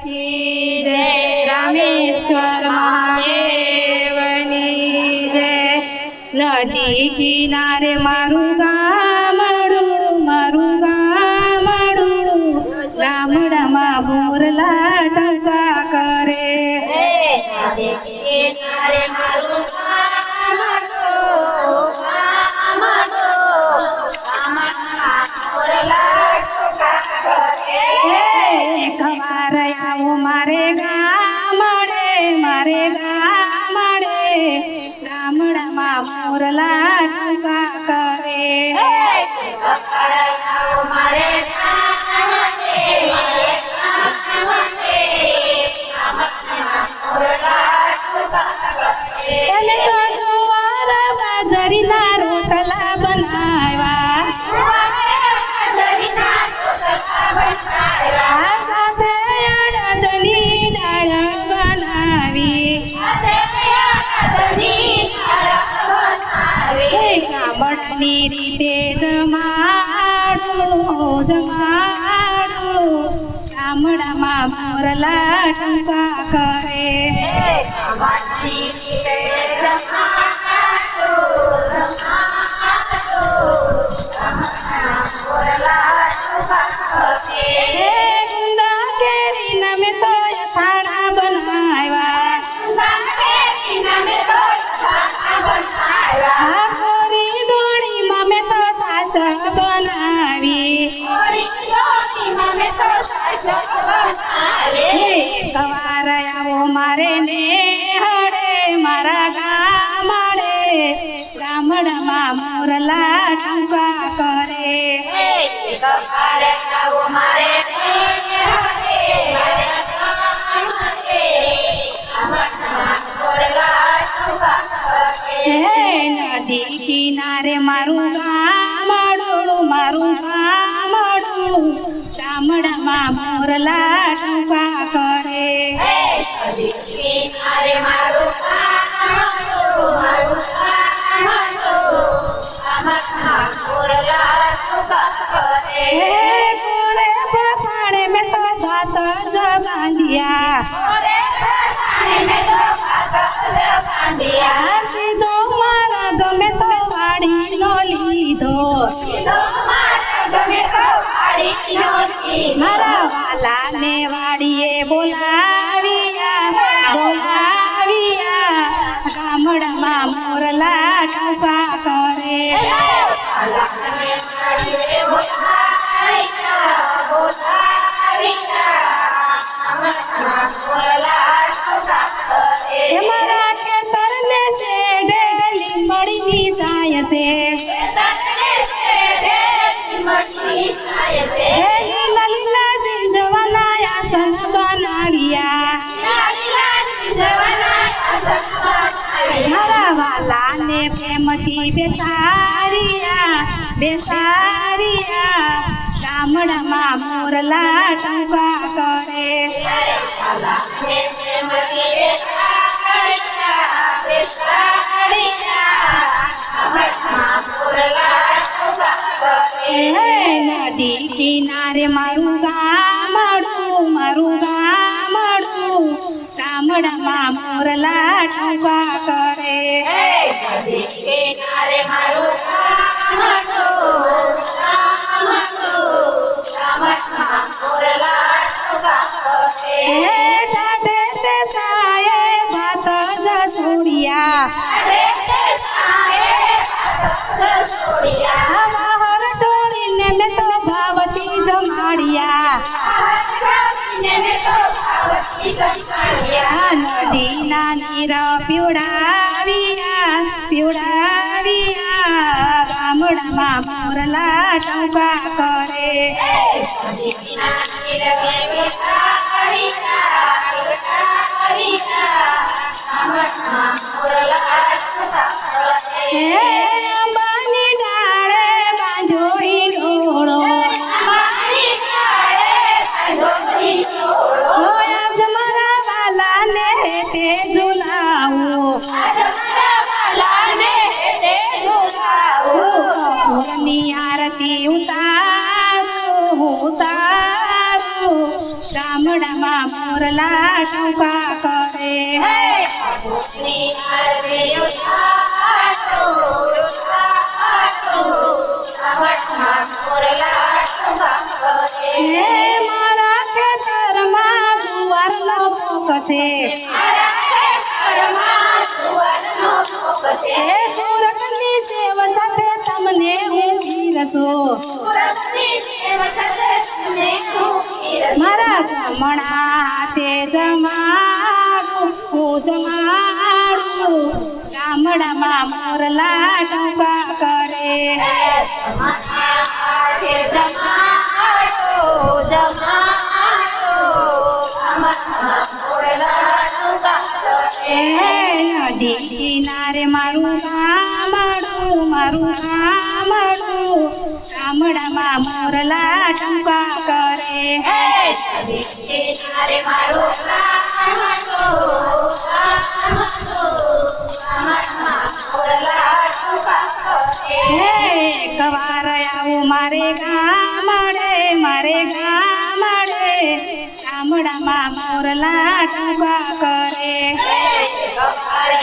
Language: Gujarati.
की जय रामेश्वर महादेवनी जय। नदी किनारे मारू गामडू गामडाમાં મોરલા ટંકા કરે। નદી કિનારે મારું ખબર આવું મારે ગામડે ગામડામાં મોરલા ટંકા કરે। તમે તો જુવાર બાજરીના રોટલા બનાવ્યા, સાથે અડદની દાળ બનાવી। ગામડાની રીતે જમાડું ગામડામાં મોરલા ટંકા કરે। ગુંદા કેરીના મેં તો અથાણા બનાવ્યા, કોરી દોણીમાં મેં તો છાશ બનાવી। સવાર આવો મારે ને હડે મારા ગામડામાં મોરલા ટંકા કરે। નદી કિનારે મારું ગામડું ગામડામાં મોરલા ટંકા કરે। કોણે પફાણે મેં તો ભાત જ બાંધ્યા, સીધો મારા ગમે તો વાડી નો લીધો। મારા વાલાને વાડીએ બોલાવ્યા ગામડામાં મોરલા ટંકા કરે। મારા ખેતરને છેડે લીમડીની છાય છે, લીલા લીલા ઝીંઝવાના આસન બનાવ્યા। મારા વાલાને પ્રેમથી બેસારિયા ગામડામાં મોરલા ટંકા કરે। નદી કિનારે મારું ગામડું ગામડામાં મોરલા ટંકા કરે। ઠાઠે તે સાયે ભાત જ છોડ્યા, બહાર ઢોળીને મેં તો ભાવથી જમાડ્યા। નદીના નીર પીવડાવ્યા ગામડામાં મોરલા ટંકા કરે। અંબાની ડાળે બાંધોઈ ડોળો, આજ મારા વાલાને તે ઝુલાવું। કપૂરની આરતી ઉતારું ગામડામાં મોરલા ટૂંકા કરે ની આરતી ઉતારો ગામડામાં મોરલા ટૂંકા કરે હે મારા ખેતરમાં જુવારનો પોક છે હે સુરતની સેવ સાથે તમને હું પીરસો મારા જમણા હાથે જમાડું હું જમાડું ગામડામાં મોરલા ટૂંકા કરે નદી કિનારે મારું ગામડું ગામડામાં મોરલા ટૂંકા કરે કવાર આવું મારે ગામડે ગામડામાં મોરલા ટૂંકા કરે મારે